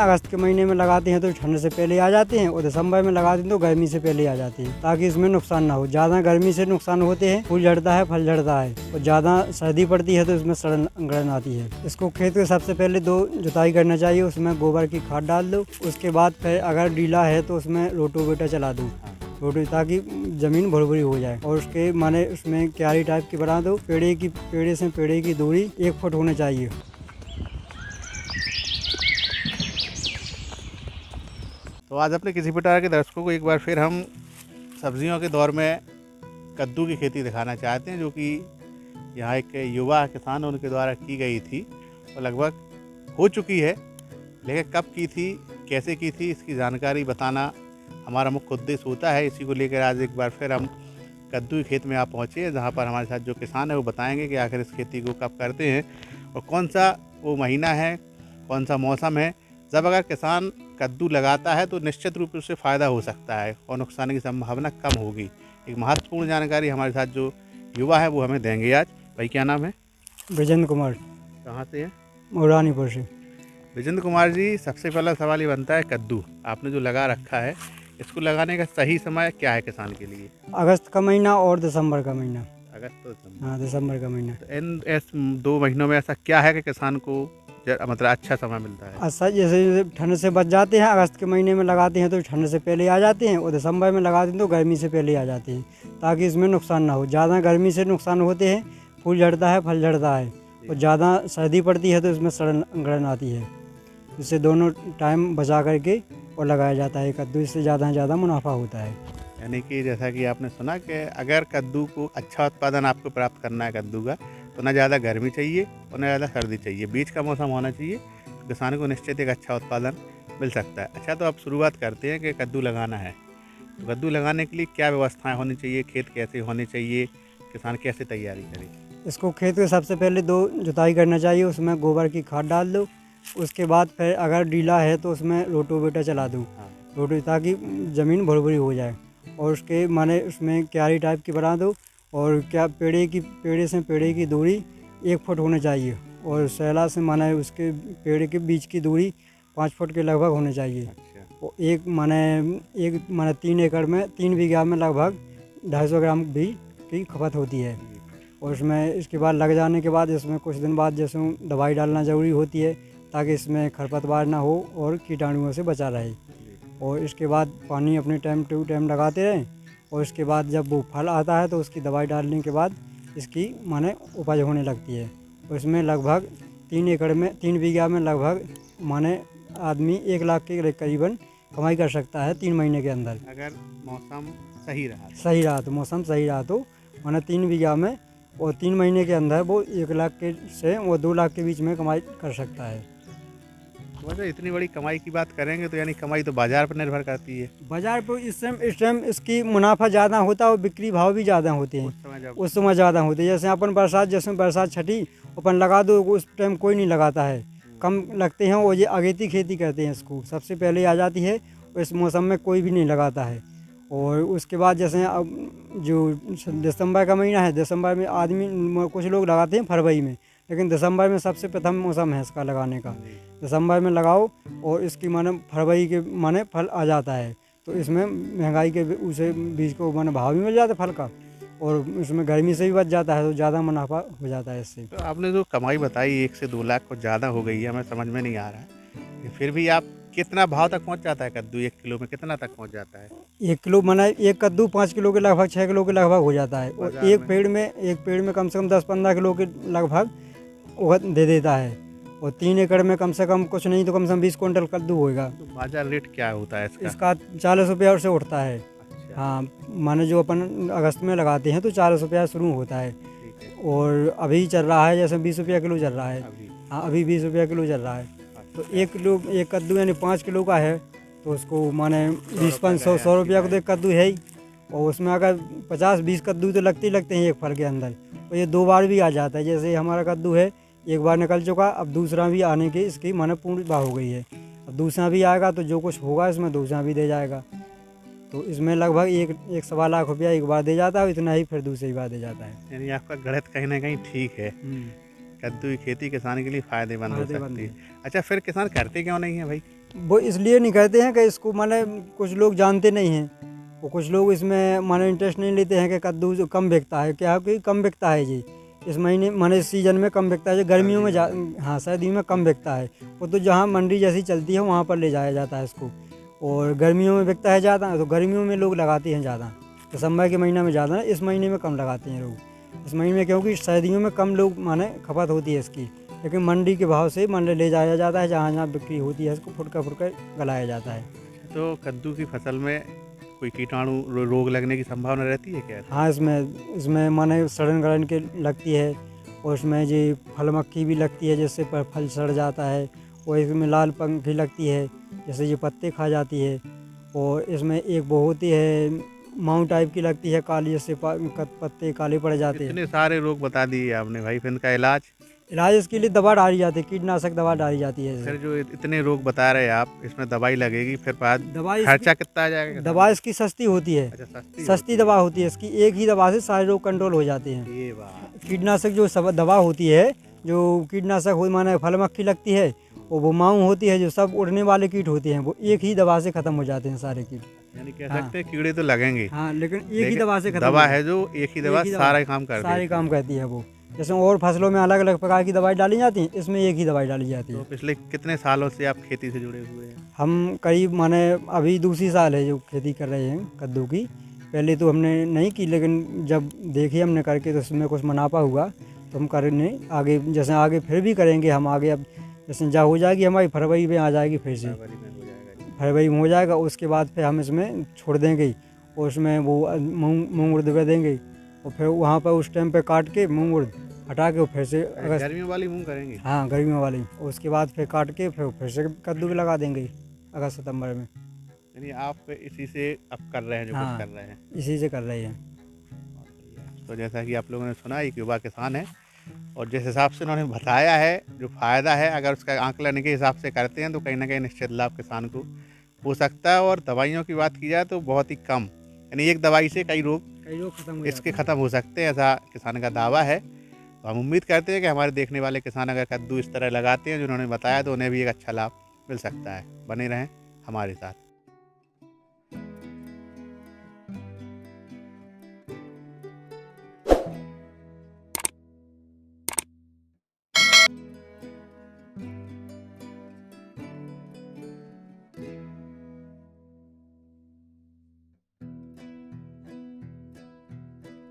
अगस्त के महीने में लगाते हैं तो ठंड से पहले आ जाते हैं, और दिसंबर में लगाते हैं तो गर्मी से पहले आ जाते हैं, ताकि इसमें नुकसान ना हो। ज़्यादा गर्मी से नुकसान होते हैं, फूल झड़ता है, फल झड़ता है, और ज़्यादा सर्दी पड़ती है तो इसमें सड़न गड़न आती है। इसको खेत के सबसे पहले 2 जुताई करना चाहिए, उसमें गोबर की खाद डाल दो। उसके बाद फिर अगर डीला है तो उसमें रोटोवेटर चला दो, ताकि ज़मीन भुरभुरी हो जाए, और उसके माने उसमें क्यारी टाइप की बना दो। पेड़े से पेड़े की दूरी 1 फुट होनी चाहिए। तो आज अपने किसी प्रकार के दर्शकों को एक बार फिर हम सब्जियों के दौर में कद्दू की खेती दिखाना चाहते हैं, जो कि यहाँ एक युवा किसान उनके द्वारा की गई थी और लगभग हो चुकी है, लेकिन कब की थी, कैसे की थी, इसकी जानकारी बताना हमारा मुख्य उद्देश्य होता है। इसी को लेकर आज एक बार फिर हम कद्दू के खेत में आप पहुँचे हैं, जहाँ पर हमारे साथ जो किसान है वो बताएंगे कि आखिर इस खेती को कब करते हैं और कौन सा वो महीना है, कौन सा मौसम है जब अगर किसान कद्दू लगाता है तो निश्चित रूप से उससे फ़ायदा हो सकता है और नुकसान की संभावना कम होगी। एक महत्वपूर्ण जानकारी हमारे साथ जो युवा है वो हमें देंगे आज। भाई क्या नाम है? विजेंद्र कुमार, कहाँ से हैं? मौरानीपुर से। विजेंद्र कुमार जी, सबसे पहला सवाल ये बनता है, कद्दू आपने जो लगा रखा है, इसको लगाने का सही समय क्या है किसान के लिए? अगस्त का महीना और दिसंबर का महीना। अगस्त तो दिसंबर। हाँ, दिसंबर का महीना। तो इन 2 महीनों में ऐसा क्या है कि किसान को मतलब अच्छा समय मिलता है? अच्छा, जैसे ठंड से बच जाते हैं, अगस्त के महीने में लगाते हैं तो ठंड से पहले आ जाते हैं, और दिसंबर में लगाते हैं तो गर्मी से पहले आ जाते हैं, ताकि इसमें नुकसान ना हो। ज़्यादा गर्मी से नुकसान होते हैं, फूल झड़ता है, फल झड़ता है, और ज़्यादा सर्दी पड़ती है तो इसमें सड़न गड़न आती है। इससे दोनों टाइम बचा करके और लगाया जाता है कद्दू, इससे ज़्यादा से ज़्यादा मुनाफा होता है। यानी कि जैसा कि आपने सुना कि अगर कद्दू को अच्छा उत्पादन आपको प्राप्त करना है कद्दू का, तो ना ज़्यादा गर्मी चाहिए और ना ज़्यादा सर्दी चाहिए, बीच का मौसम होना चाहिए, तो किसान को निश्चित एक अच्छा उत्पादन मिल सकता है। अच्छा, तो अब शुरुआत करते हैं कि कद्दू लगाना है, तो कद्दू लगाने के लिए क्या व्यवस्थाएं होनी चाहिए, खेत कैसे होने चाहिए, किसान कैसे तैयारी करे? इसको खेत के सबसे पहले 2 जुताई करना चाहिए, उसमें गोबर की खाद डाल दो। उसके बाद फिर अगर डीला है तो उसमें रोटोवेटर चला दो, ताकि ज़मीन भुरभुरी हो जाए, और उसके माने उसमें क्यारी टाइप की बना दो, और पेड़े से पेड़े की दूरी 1 फुट होनी चाहिए, और सैला से माने उसके पेड़ के बीच की दूरी 5 फुट के लगभग होनी चाहिए। अच्छा। और एक माने 3 एकड़ में 3 बीघा में लगभग 250 ग्राम बीज की खपत होती है। और इसमें इसके बाद लग जाने के बाद इसमें कुछ दिन बाद जैसे दवाई डालना ज़रूरी होती है, ताकि इसमें खरपतवार ना हो और कीटाणुओं से बचा रहे। और इसके बाद पानी अपने टाइम टू टाइम लगाते रहें, और इसके बाद जब वो फल आता है तो उसकी दवाई डालने के बाद इसकी माने उपज होने लगती है। और इसमें लगभग 3 बीघा में लगभग माने आदमी 1 लाख के करीबन कमाई कर सकता है 3 महीने के अंदर, अगर मौसम सही रहा तो मौसम सही रहा तो माने 3 बीघा में और 3 महीने के अंदर वो 1 लाख के से वो 2 लाख के बीच में कमाई कर सकता है। वैसे इतनी बड़ी कमाई की बात करेंगे तो यानी कमाई तो बाजार पर निर्भर करती है। बाजार पर इस टाइम इसकी मुनाफा ज़्यादा होता है और बिक्री भाव भी ज़्यादा होते हैं। उस समय ज़्यादा होते हैं। जैसे अपन बरसात छठी अपन लगा दो, उस टाइम कोई नहीं लगाता है, कम लगते हैं, और ये अगेती खेती कहते हैं इसको, सबसे पहले आ जाती है, और इस मौसम में कोई भी नहीं लगाता है। और उसके बाद जैसे अब जो दिसंबर का महीना है, दिसंबर में आदमी कुछ लोग लगाते हैं फरवरी में, लेकिन दिसंबर में सबसे प्रथम मौसम है इसका लगाने का। दिसंबर में लगाओ और इसकी माने फरवरी के माने फल आ जाता है, तो इसमें महंगाई के उसे बीज को माने भाव भी मिल जाता है फल का, और इसमें गर्मी से भी बच जाता है, तो ज़्यादा मुनाफा हो जाता है इससे। तो आपने जो कमाई बताई 1 से 2 लाख कुछ ज़्यादा हो गई है, हमें समझ में नहीं आ रहा है, फिर भी आप कितना भाव तक पहुंच जाता है कद्दू? 1 किलो में कितना तक पहुंच जाता है? 1 किलो माने 1 कद्दू 5 किलो के लगभग, 6 किलो के लगभग हो जाता है, और एक पेड़ में कम से कम 10-15 किलो के लगभग वो दे देता है, और 3 एकड़ में कम से कम कुछ नहीं तो कम से कम 20 क्विंटल कद्दू होएगा। तो बाजार रेट क्या होता है इसका? इसका 40 रुपया से उठता है। अच्छा। हाँ, माने जो अपन अगस्त में लगाते हैं तो 40 रुपया शुरू होता है, ठीक है। और अभी चल रहा है जैसे 20 रुपया किलो चल रहा है। अभी हाँ, अभी 20 रुपया किलो चल रहा है। तो अच्छा। 1 कद्दू यानी 5 किलो का है, तो उसको माने 100 रुपया को तो 1 कद्दू है ही, और उसमें अगर 50-20 कद्दू तो लगते ही लगते हैं एक फल के अंदर, और ये 2 बार भी आ जाता है। जैसे हमारा कद्दू है, 1 बार निकल चुका, अब दूसरा भी आने की इसकी माने पूर्णता हो गई है, अब दूसरा भी आएगा तो जो कुछ होगा इसमें दूसरा भी दे जाएगा। तो इसमें लगभग 1-1.25 लाख रुपया एक बार दे जाता है, इतना ही फिर दूसरी बार दे जाता है। यानी आपका गणित कहीं ना कहीं ठीक है। कद्दू की खेती किसान के लिए फ़ायदेमंद हो सकती है। अच्छा, फिर किसान करते क्यों नहीं है भाई? वो इसलिए नहीं करते हैं कि इसको माने कुछ लोग जानते नहीं हैं, वो कुछ लोग इसमें माने इंटरेस्ट नहीं लेते हैं कि कद्दू जो कम बिकता है, क्या कि कम बिकता है जी इस महीने माने इस सीज़न में कम बिकता है जी, गर्मियों में हाँ सर्दियों में कम बिकता है। वो तो जहाँ मंडी जैसी चलती है वहाँ पर ले जाया जाता है इसको, और गर्मियों में बिकता है ज़्यादा, तो गर्मियों में लोग लगाते हैं ज़्यादा, दिसंबर के महीने में ज़्यादा, इस महीने में कम लगाते हैं लोग इस महीने में, क्योंकि सर्दियों में कम लोग माने खपत होती है इसकी, लेकिन मंडी के भाव से मंडी ले जाया जाता है, जहाँ जहाँ बिक्री होती है इसको फुटका गलाया जाता है। तो कद्दू की फसल में कोई कीटाणु रोग लगने की संभावना रहती है क्या? हाँ, इसमें माने सड़न गलन के लगती है, और इसमें जी फल मक्खी भी लगती है जिससे फल सड़ जाता है, और इसमें लाल पंखी लगती है जैसे ये पत्ते खा जाती है, और इसमें एक वो होती है माऊ टाइप की लगती है काली, जिससे पत्ते काले पड़ जाते हैं। इतने सारे रोग बता दिए आपने भाई, फिर इनका इलाज इसके लिए दवा डाली जाती है, कीटनाशक दवा डाली जाती है। फिर जो इतने रोग बता रहे हैं आप, इसमें दवाई लगेगी, फिर बाद दवाई खर्चा कितना आ जाएगा? दवा इसकी सस्ती होती है, अच्छा, सस्ती दवा होती है इसकी, एक ही दवा से सारे रोग कंट्रोल हो जाते हैं। ये बात। कीटनाशक जो सब दवा होती है, जो कीटनाशक हो माने फल मक्खी लगती है, और वो माऊ होती है जो सब उड़ने वाले कीट होते हैं, वो एक ही दवा से खत्म हो जाते हैं सारे कीट। यानी कह सकते हैं कीड़े तो लगेंगे, हाँ, लेकिन एक ही दवा से खत्म दवा है जो एक ही दवा सारा काम करती है। सारे काम करती है वो, जैसे और फसलों में अलग अलग प्रकार की दवाई डाली जाती है, इसमें एक ही दवाई डाली जाती है। तो पिछले कितने सालों से आप खेती से जुड़े हुए हैं? हम करीब माने अभी दूसरी साल है जो खेती कर रहे हैं कद्दू की, पहले तो हमने नहीं की, लेकिन जब देखी हमने करके तो उसमें कुछ मुनाफा हुआ तो हम करने आगे, जैसे आगे फिर भी करेंगे हम आगे। अब जैसे जा हो जाएगी हमारी फरवरी में आ जाएगी, फिर से फरवरी में हो जाएगा, उसके बाद फिर हम इसमें छोड़ देंगे, और उसमें वो मूंग उर्द कर देंगे, और फिर वहाँ पर उस टाइम पे काट के मूंग उर्द हटा के फिर से गर्मियों वाली मूंग करेंगे। हाँ, गर्मियों वाली, और उसके बाद फिर काट के फिर से कद्दू भी लगा देंगे अगस्त सितंबर में। यानी आप इसी से अब कर रहे हैं जो कुछ कर रहे हैं? इसी से कर रहे हैं। तो जैसा कि आप लोगों ने सुना, एक युवा किसान है, और जिस हिसाब से उन्होंने बताया है जो फ़ायदा है, अगर उसका आंकलन के हिसाब से करते हैं तो कहीं ना कहीं निश्चित लाभ किसान को हो सकता है। और दवाइयों की बात की जाए तो बहुत ही कम, यानी एक दवाई से कई रोग खत्म हो सकते हैं, ऐसा किसान का दावा है। तो हम उम्मीद करते हैं कि हमारे देखने वाले किसान अगर कद्दू इस तरह लगाते हैं जो उन्होंने बताया, तो उन्हें भी एक अच्छा लाभ मिल सकता है। बने रहें हमारे साथ।